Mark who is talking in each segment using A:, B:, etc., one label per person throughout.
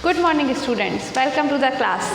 A: Good morning students, welcome to the class.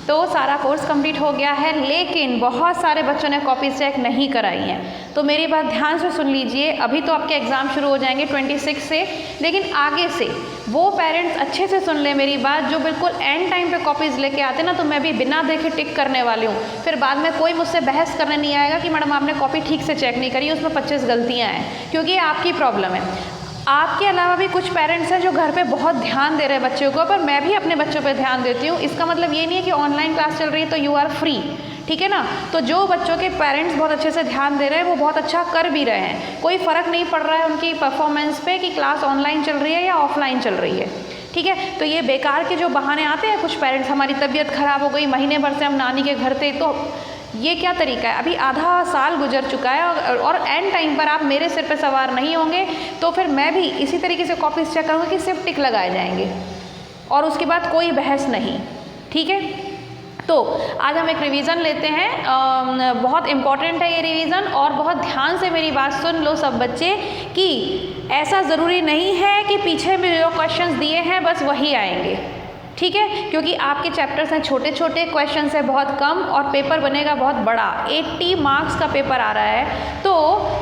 A: तो सारा course complete हो गया है, लेकिन बहुत सारे बच्चों ने कॉपी चेक नहीं कराई हैं। तो मेरी बात ध्यान से सुन लीजिए। अभी तो आपके एग्ज़ाम शुरू हो जाएंगे 26 से, लेकिन आगे से वो पेरेंट्स अच्छे से सुन ले मेरी बात, जो बिल्कुल एंड टाइम पे कॉपीज़ लेके आते ना, तो मैं भी बिना देखे टिक करने वाली हूँ। फिर बाद में कोई मुझसे बहस करने नहीं आएगा कि मैडम आपने कॉपी ठीक से चेक नहीं करी, उसमें 25 गलतियाँ हैं, क्योंकि ये आपकी प्रॉब्लम है। आपके अलावा भी कुछ पेरेंट्स हैं जो घर पे बहुत ध्यान दे रहे हैं बच्चों को, पर मैं भी अपने बच्चों पे ध्यान देती हूँ। इसका मतलब ये नहीं है कि ऑनलाइन क्लास चल रही है तो यू आर फ्री, ठीक है ना। तो जो बच्चों के पेरेंट्स बहुत अच्छे से ध्यान दे रहे हैं वो बहुत अच्छा कर भी रहे हैं, कोई फ़र्क नहीं पड़ रहा है उनकी परफॉर्मेंस पे कि क्लास ऑनलाइन चल रही है या ऑफलाइन चल रही है, ठीक है। तो ये बेकार के जो बहाने आते हैं कुछ पेरेंट्स, हमारी तबीयत ख़राब हो गई, महीने भर से हम नानी के घर थे, तो ये क्या तरीका है। अभी आधा साल गुजर चुका है और एंड टाइम पर आप मेरे सिर पे सवार नहीं होंगे, तो फिर मैं भी इसी तरीके से कॉपीज चेक करूँगी कि सिर्फ टिक लगाए जाएंगे और उसके बाद कोई बहस नहीं, ठीक है। तो आज हम एक रिवीजन लेते हैं, बहुत इम्पॉर्टेंट है ये रिवीजन, और बहुत ध्यान से मेरी बात सुन लो सब बच्चे कि ऐसा ज़रूरी नहीं है कि पीछे में जो क्वेश्चंस दिए हैं बस वही आएंगे, ठीक है, क्योंकि आपके चैप्टर्स हैं छोटे छोटे, क्वेश्चन है बहुत कम और पेपर बनेगा बहुत बड़ा। 80 मार्क्स का पेपर आ रहा है, तो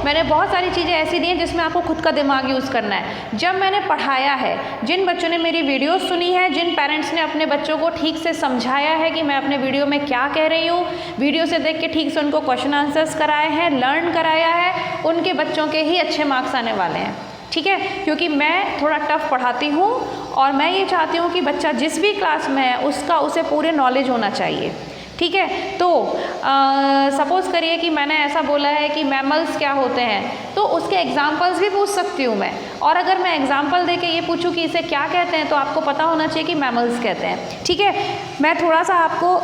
A: मैंने बहुत सारी चीज़ें ऐसी दी हैं जिसमें आपको खुद का दिमाग यूज़ करना है। जब मैंने पढ़ाया है, जिन बच्चों ने मेरी वीडियो सुनी है, जिन पेरेंट्स ने अपने बच्चों को ठीक से समझाया है कि मैं अपने वीडियो में क्या कह रही हूँ, वीडियो से देख के ठीक से उनको क्वेश्चन आंसर्स कराए हैं, लर्न कराया है, उनके बच्चों के ही अच्छे मार्क्स आने वाले हैं, ठीक है। क्योंकि मैं थोड़ा टफ पढ़ाती हूँ और मैं ये चाहती हूँ कि बच्चा जिस भी क्लास में है उसे पूरे नॉलेज होना चाहिए, ठीक है। तो सपोज़ करिए कि मैंने ऐसा बोला है कि मैमल्स क्या होते हैं, तो उसके एग्जांपल्स भी पूछ सकती हूँ मैं। और अगर मैं एग्जांपल दे के ये पूछूँ कि इसे क्या कहते हैं, तो आपको पता होना चाहिए कि मैमल्स कहते हैं, ठीक है। मैं थोड़ा सा आपको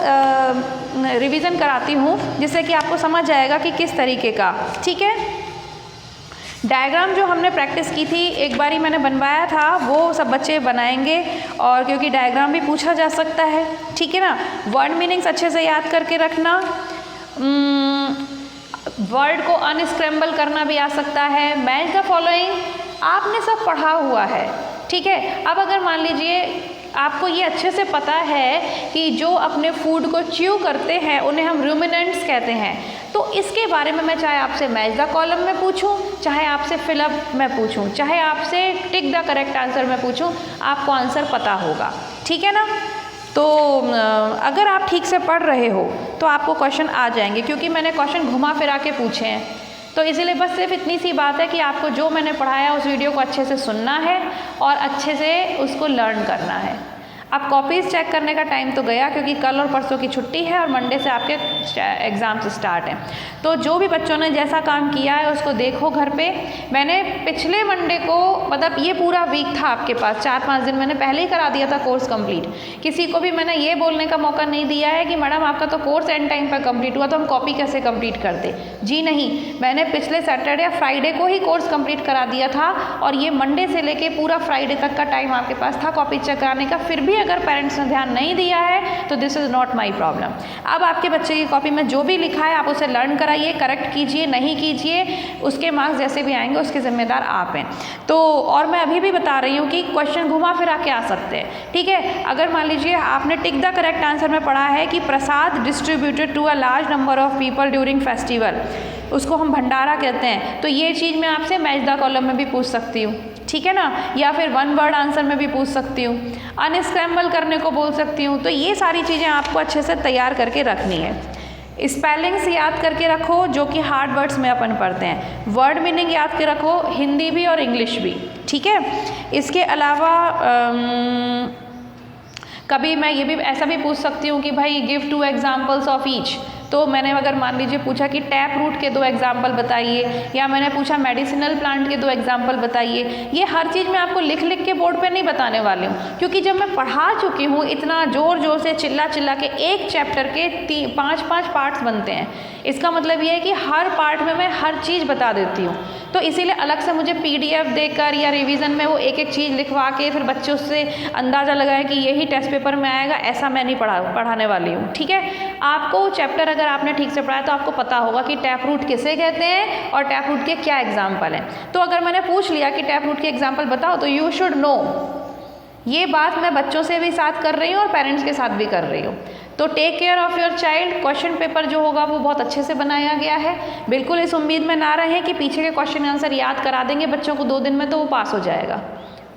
A: रिविज़न कराती हूँ जिससे कि आपको समझ आएगा कि किस तरीके का, ठीक है। डायग्राम जो हमने प्रैक्टिस की थी, एक बारी मैंने बनवाया था, वो सब बच्चे बनाएंगे, और क्योंकि डायग्राम भी पूछा जा सकता है, ठीक है ना। वर्ड मीनिंग्स अच्छे से याद करके रखना, वर्ड को अनस्क्रैम्बल करना भी आ सकता है। मैच द फॉलोइंग आपने सब पढ़ा हुआ है, ठीक है। अब अगर मान लीजिए आपको ये अच्छे से पता है कि जो अपने फूड को च्यू करते हैं उन्हें हम रूमिनेंट्स कहते हैं, तो इसके बारे में मैं चाहे आपसे मैच द कॉलम में पूछूं, चाहे आपसे फिलअप में पूछूं, चाहे आपसे टिक द करेक्ट आंसर में पूछूं, आपको आंसर पता होगा, ठीक है ना। तो अगर आप ठीक से पढ़ रहे हो तो आपको क्वेश्चन आ जाएंगे, क्योंकि मैंने क्वेश्चन घुमा फिरा के पूछे हैं। तो इसीलिए बस सिर्फ इतनी सी बात है कि आपको जो मैंने पढ़ाया उस वीडियो को अच्छे से सुनना है और अच्छे से उसको लर्न करना है। अब कॉपीज़ चेक करने का टाइम तो गया, क्योंकि कल और परसों की छुट्टी है और मंडे से आपके एग्ज़ाम्स स्टार्ट हैं। तो जो भी बच्चों ने जैसा काम किया है उसको देखो घर पे। मैंने पिछले मंडे को, मतलब ये पूरा वीक था आपके पास, 4-5 दिन मैंने पहले ही करा दिया था कोर्स कंप्लीट। किसी को भी मैंने ये बोलने का मौका नहीं दिया है कि मैडम आपका तो कोर्स एंड टाइम पर कंप्लीट हुआ तो हम कॉपी कैसे कंप्लीट करते। जी नहीं, मैंने पिछले सैटरडे या फ्राइडे को ही कोर्स कंप्लीट करा दिया था, और ये मंडे से लेके पूरा फ्राइडे तक का टाइम आपके पास था कॉपी चेक कराने का। फिर भी अगर पेरेंट्स ने ध्यान नहीं दिया है तो this is not my problem. अब आपके बच्चे की कॉपी में जो भी लिखा है आप उसे लर्न कराइए, करेक्ट कीजिए, नहीं कीजिए, उसके मार्क्स जैसे भी आएंगे उसके जिम्मेदार आप हैं। तो और मैं अभी भी बता रही हूँ कि क्वेश्चन घुमा फिरा के आ सकते हैं, ठीक है। अगर मान लीजिए आपने टिक द करेक्ट आंसर में पढ़ा है कि prasad distributed to a large number of people during festival, उसको हम भंडारा कहते हैं, तो ये चीज़ मैं आपसे मैच द कॉलम में भी पूछ सकती हूँ, ठीक है ना, या फिर वन वर्ड आंसर में भी पूछ सकती हूँ, अनस्क्रैम्बल करने को बोल सकती हूँ। तो ये सारी चीज़ें आपको अच्छे से तैयार करके रखनी है। स्पेलिंग्स याद करके रखो जो कि हार्ड वर्ड्स में अपन पढ़ते हैं, वर्ड मीनिंग याद के रखो, हिंदी भी और इंग्लिश भी, ठीक है। इसके अलावा कभी मैं ये भी ऐसा भी पूछ सकती हूँ कि भाई गिव 2 एग्जाम्पल्स ऑफ ईच। तो मैंने अगर मान लीजिए पूछा कि टैप रूट के 2 एग्जाम्पल बताइए, या मैंने पूछा मेडिसिनल प्लांट के 2 एग्जाम्पल बताइए, ये हर चीज़ मैं आपको लिख लिख के बोर्ड पे नहीं बताने वाली हूँ, क्योंकि जब मैं पढ़ा चुकी हूँ इतना ज़ोर ज़ोर से चिल्ला चिल्ला के, एक चैप्टर के 5-5 पार्ट्स बनते हैं, इसका मतलब ये है कि हर पार्ट में मैं हर चीज़ बता देती हूँ। तो इसीलिए अलग से मुझे PDF देकर या रिवीजन में वो एक एक चीज़ लिखवा के फिर बच्चे उससे अंदाज़ा लगाएं कि यही टेस्ट पेपर में आएगा, ऐसा मैं नहीं पढ़ाने वाली हूँ, ठीक है। आपको चैप्टर अगर आपने ठीक से पढ़ा है तो आपको पता होगा कि टैप रूट किसे कहते हैं और टैप रूट के क्या एग्जाम्पल हैं। तो अगर मैंने पूछ लिया कि टैप रूट के एग्जाम्पल बताओ, तो यू शुड नो ये बात मैं बच्चों से भी साथ कर रही हूँ और पेरेंट्स के साथ भी कर रही हूँ। तो take care of your child. Question paper जो होगा वो बहुत अच्छे से बनाया गया है। बिल्कुल इस उम्मीद में ना रहें कि पीछे के क्वेश्चन आंसर याद करा देंगे बच्चों को 2 दिन में तो वो पास हो जाएगा।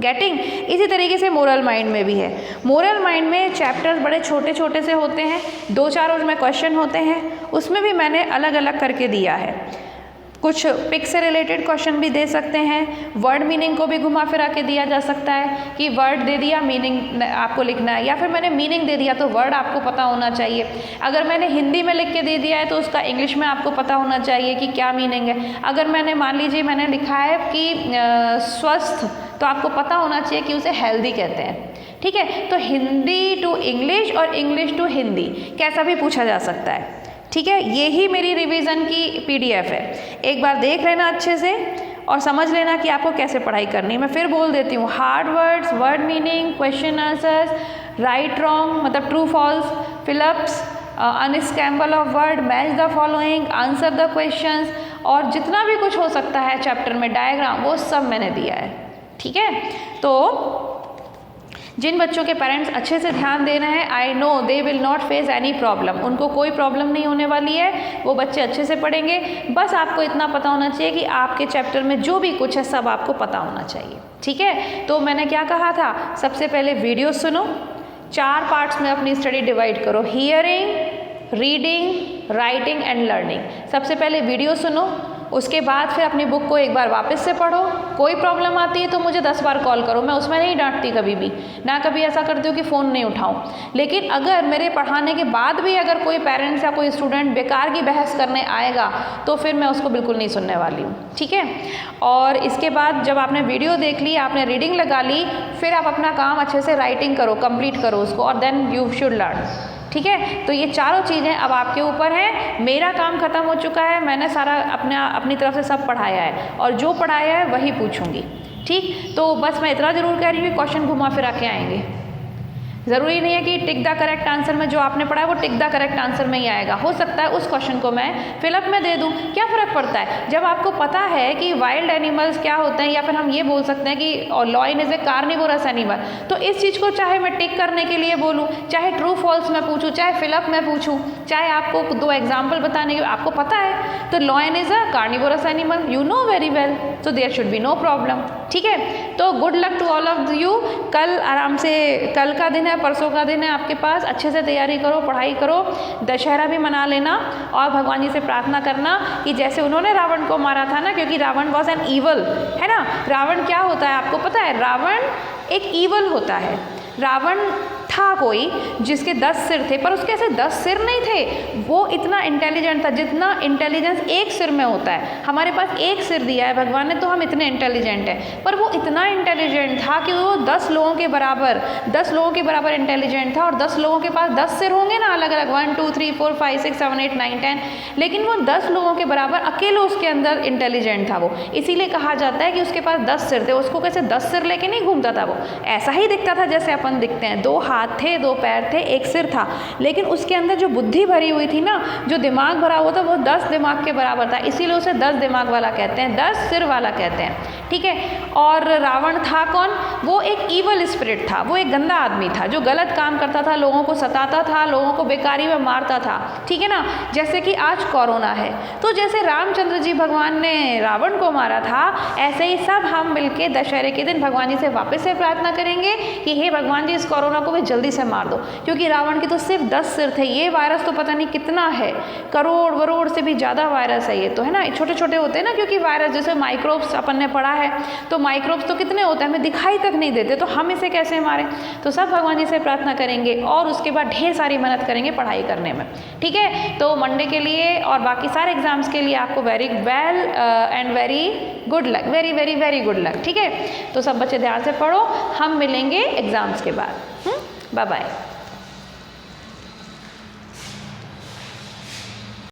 A: गेटिंग। इसी तरीके से मोरल माइंड में भी है। मोरल माइंड में चैप्टर्स बड़े छोटे छोटे से होते हैं, 2-4 उसमें क्वेश्चन होते हैं, उसमें भी मैंने अलग अलग करके दिया है। कुछ पिक से रिलेटेड क्वेश्चन भी दे सकते हैं, वर्ड मीनिंग को भी घुमा फिरा के दिया जा सकता है कि वर्ड दे दिया, मीनिंग आपको लिखना है, या फिर मैंने मीनिंग दे दिया तो वर्ड आपको पता होना चाहिए। अगर मैंने हिंदी में लिख के दे दिया है तो उसका इंग्लिश में आपको पता होना चाहिए कि क्या मीनिंग है। अगर मैंने मान लीजिए मैंने लिखा है कि स्वस्थ, तो आपको पता होना चाहिए कि उसे हेल्दी कहते हैं। ठीक है, तो हिंदी टू इंग्लिश और इंग्लिश टू हिंदी कैसा भी पूछा जा सकता है। ठीक है, यही मेरी रिवीजन की PDF है। एक बार देख लेना अच्छे से और समझ लेना कि आपको कैसे पढ़ाई करनी है। मैं फिर बोल देती हूँ, hard words, word meaning, question answers, right wrong मतलब true false, fill ups, unscramble of word, match the following, answer the questions, और जितना भी कुछ हो सकता है चैप्टर में, डायग्राम, वो सब मैंने दिया है। ठीक है, तो जिन बच्चों के पेरेंट्स अच्छे से ध्यान दे रहे हैं, I know they will not face any problem, उनको कोई प्रॉब्लम नहीं होने वाली है, वो बच्चे अच्छे से पढ़ेंगे। बस आपको इतना पता होना चाहिए कि आपके चैप्टर में जो भी कुछ है सब आपको पता होना चाहिए। ठीक है, तो मैंने क्या कहा था, सबसे पहले वीडियो सुनो, 4 पार्ट्स में अपनी स्टडी डिवाइड करो, hearing, reading, writing and learning. सबसे पहले वीडियो सुनो, उसके बाद फिर अपनी बुक को एक बार वापस से पढ़ो। कोई प्रॉब्लम आती है तो मुझे 10 बार कॉल करो, मैं उसमें नहीं डांटती कभी भी, ना कभी ऐसा करती हूँ कि फ़ोन नहीं उठाऊँ। लेकिन अगर मेरे पढ़ाने के बाद भी अगर कोई पेरेंट्स या कोई स्टूडेंट बेकार की बहस करने आएगा तो फिर मैं उसको बिल्कुल नहीं सुनने वाली हूँ। ठीक है, और इसके बाद जब आपने वीडियो देख ली, आपने रीडिंग लगा ली, फिर आप अपना काम अच्छे से राइटिंग करो, कंप्लीट करो उसको, और देन यू शुड लर्न। ठीक है, तो ये चारों चीज़ें अब आपके ऊपर हैं। मेरा काम खत्म हो चुका है, मैंने सारा अपनी तरफ से सब पढ़ाया है, और जो पढ़ाया है वही पूछूंगी। ठीक, तो बस मैं इतना ज़रूर कह रही हूँ कि क्वेश्चन घुमा फिरा के आएंगे। ज़रूरी नहीं है कि टिक द करेक्ट आंसर में जो आपने पढ़ा है वो टिक द करेक्ट आंसर में ही आएगा। हो सकता है उस क्वेश्चन को मैं फिलअप में दे दूँ, क्या फ़र्क पड़ता है। जब आपको पता है कि वाइल्ड एनिमल्स क्या होते हैं, या फिर हम ये बोल सकते हैं कि lion is a carnivorous animal, तो इस चीज़ को चाहे मैं टिक करने के लिए बोलूँ, चाहे ट्रू फॉल्स में पूछूँ, चाहे फिलअप में पूछूँ, चाहे आपको 2 एग्जाम्पल बताने के, आपको पता है तो lion is a carnivorous animal, you know very well, तो there should be no problem. ठीक है, तो good luck to all of you. कल आराम से, कल का दिन है, परसों का दिन है आपके पास, अच्छे से तैयारी करो, पढ़ाई करो, दशहरा भी मना लेना, और भगवान जी से प्रार्थना करना कि जैसे उन्होंने रावण को मारा था ना, क्योंकि रावण वॉज एन ईवल, है ना। रावण क्या होता है आपको पता है, रावण एक ईवल होता है। रावण था कोई जिसके 10 सिर थे, पर उसके ऐसे 10 सिर नहीं थे, वो इतना इंटेलिजेंट था जितना इंटेलिजेंस एक सिर में होता है। हमारे पास एक सिर दिया है भगवान ने तो हम इतने इंटेलिजेंट हैं, पर वो इतना इंटेलिजेंट था कि वो 10 लोगों के बराबर इंटेलिजेंट था। और 10 लोगों के पास 10 सिर होंगे ना, अलग अलग, 1 2 3 4 5 6 7 8 9 10, लेकिन वो 10 लोगों के बराबर अकेले उसके अंदर इंटेलिजेंट था वो, इसीलिए कहा जाता है कि उसके पास 10 सिर थे। उसको कैसे 10 सिर लेके नहीं घूमता था, वो ऐसा ही दिखता था जैसे अपन दिखते हैं, 2 हाथ थे, 2 पैर थे, 1 सिर था, लेकिन उसके अंदर जो बुद्धि भरी हुई थी ना, जो दिमाग भरा हुआ था, वो 10 दिमाग के बराबर था, इसीलिए उसे 10 दिमाग वाला कहते हैं, 10 सिर वाला कहते हैं। ठीक है, और रावण था कौन, वो एक ईवल स्पिरिट था, वो एक गंदा आदमी था जो गलत काम करता था, लोगों को सताता था, लोगों को बेकारी में मारता था। ठीक है ना, जैसे कि आज कोरोना है, तो जैसे रामचंद्र जी भगवान ने रावण को मारा था, ऐसे ही सब हम मिलके दशहरे के दिन भगवान जी से वापस से प्रार्थना करेंगे कि हे भगवान जी, इस कोरोना को भी जल्दी से मार दो, क्योंकि रावण के तो सिर्फ 10 सिर थे। ये वायरस तो पता नहीं कितना है, करोड़ से भी ज़्यादा वायरस है ये तो, है ना, छोटे छोटे होते हैं ना, क्योंकि वायरस जैसे माइक्रोब्स अपन ने पढ़ा है, तो माइक्रोब्स तो कितने होते हैं, हमें दिखाई तक नहीं देते, तो हम इसे कैसे मारें। तो सब भगवान जी से प्रार्थना करेंगे और उसके बाद ढेर सारी मेहनत करेंगे पढ़ाई करने में। ठीक है, तो मंडे के लिए और बाकी सारे एग्जाम्स के लिए आपको very well and very good luck, very very very good luck. ठीक है, तो सब बच्चे ध्यान से पढ़ो, हम मिलेंगे एग्जाम्स के बाद। Bye bye.